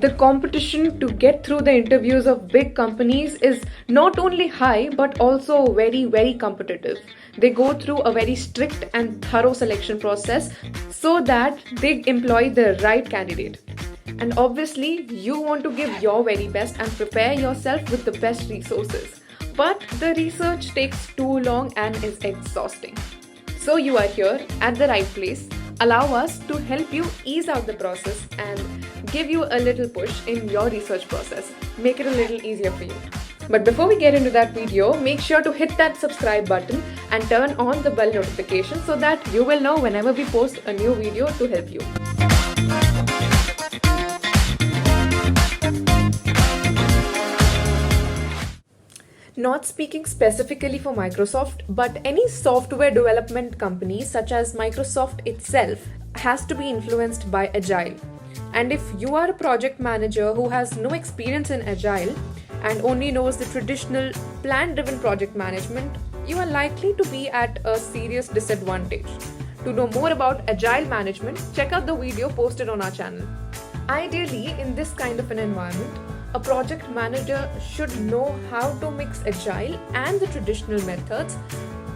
The competition to get through the interviews of big companies is not only high but also very, very competitive. They go through a very strict and thorough selection process so that they employ the right candidate. And obviously, you want to give your very best and prepare yourself with the best resources. But the research takes too long and is exhausting. So, you are here at the right place. Allow us to help you ease out the process and give you a little push in your research process. Make it a little easier for you. But before we get into that video, make sure to hit that subscribe button and turn on the bell notification so that you will know whenever we post a new video to help you. Not speaking specifically for Microsoft, but any software development company such as Microsoft itself has to be influenced by Agile. And if you are a project manager who has no experience in Agile and only knows the traditional plan-driven project management, you are likely to be at a serious disadvantage. To know more about Agile management, check out the video posted on our channel. Ideally, in this kind of an environment, a project manager should know how to mix Agile and the traditional methods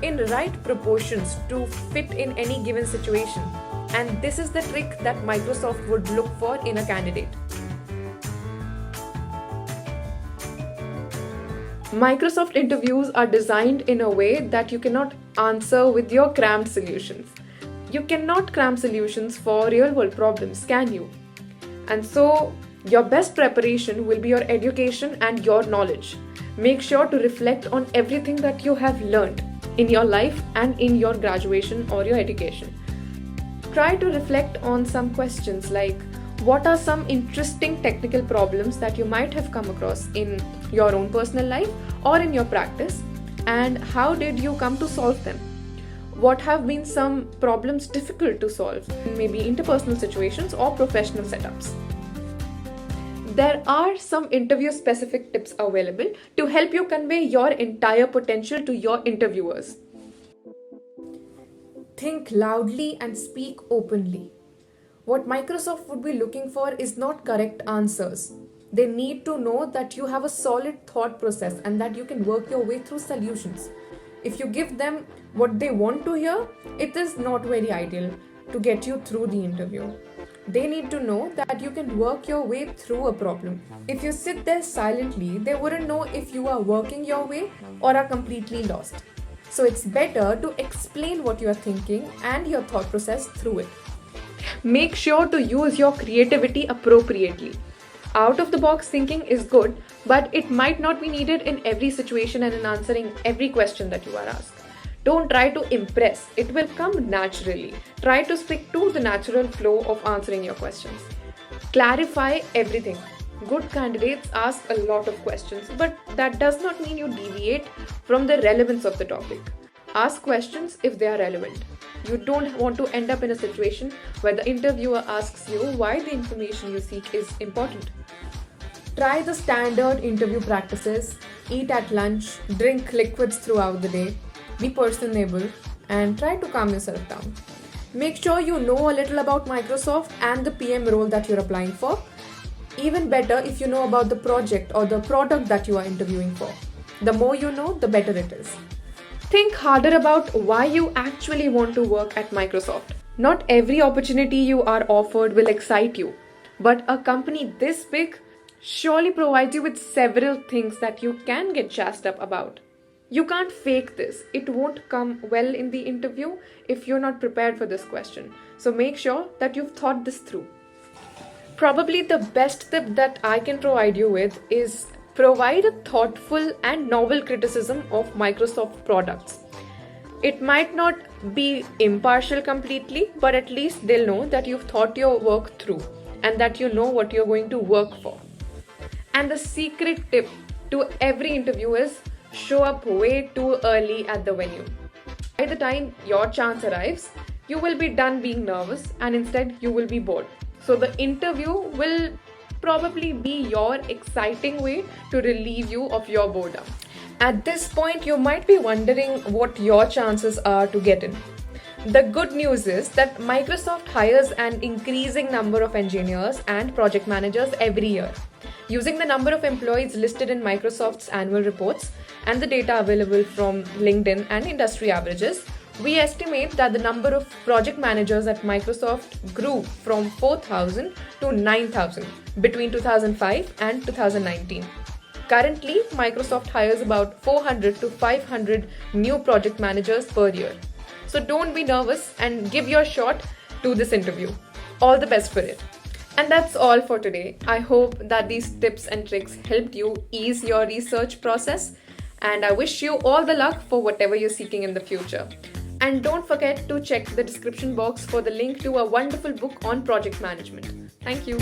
in right proportions to fit in any given situation. And this is the trick that Microsoft would look for in a candidate. Microsoft interviews are designed in a way that you cannot answer with your crammed solutions. You cannot cram solutions for real-world problems, can you? And so, your best preparation will be your education and your knowledge. Make sure to reflect on everything that you have learned in your life and in your graduation or your education. Try to reflect on some questions like, what are some interesting technical problems that you might have come across in your own personal life or in your practice, and how did you come to solve them? What have been some problems difficult to solve, maybe interpersonal situations or professional setups? There are some interview-specific tips available to help you convey your entire potential to your interviewers. Think loudly and speak openly. What Microsoft would be looking for is not correct answers. They need to know that you have a solid thought process and that you can work your way through solutions. If you give them what they want to hear, it is not very ideal to get you through the interview. They need to know that you can work your way through a problem. If you sit there silently, they wouldn't know if you are working your way or are completely lost. So it's better to explain what you are thinking and your thought process through it. Make sure to use your creativity appropriately. Out-of-the-box thinking is good, but it might not be needed in every situation and in answering every question that you are asked. Don't try to impress. It will come naturally. Try to stick to the natural flow of answering your questions. Clarify everything. Good candidates ask a lot of questions, but that does not mean you deviate from the relevance of the topic. Ask questions if they are relevant. You don't want to end up in a situation where the interviewer asks you why the information you seek is important. Try the standard interview practices. Eat at lunch, drink liquids throughout the day, be personable, and try to calm yourself down. Make sure you know a little about Microsoft and the PM role that you're applying for. Even better if you know about the project or the product that you are interviewing for. The more you know, the better it is. Think harder about why you actually want to work at Microsoft. Not every opportunity you are offered will excite you, but a company this big surely provides you with several things that you can get jazzed up about. You can't fake this. It won't come well in the interview if you're not prepared for this question. So make sure that you've thought this through. Probably the best tip that I can provide you with is provide a thoughtful and novel criticism of Microsoft products. It might not be impartial completely, but at least they'll know that you've thought your work through and that you know what you're going to work for. And the secret tip to every interview is show up way too early at the venue. By the time your chance arrives, you will be done being nervous and instead you will be bored. So the interview will probably be your exciting way to relieve you of your boredom. At this point, you might be wondering what your chances are to get in. The good news is that Microsoft hires an increasing number of engineers and project managers every year. Using the number of employees listed in Microsoft's annual reports and the data available from LinkedIn and industry averages, we estimate that the number of project managers at Microsoft grew from 4,000 to 9,000 between 2005 and 2019. Currently, Microsoft hires about 400 to 500 new project managers per year. So don't be nervous and give your shot to this interview. All the best for it. And that's all for today. I hope that these tips and tricks helped you ease your research process, and I wish you all the luck for whatever you're seeking in the future. And don't forget to check the description box for the link to a wonderful book on project management. Thank you.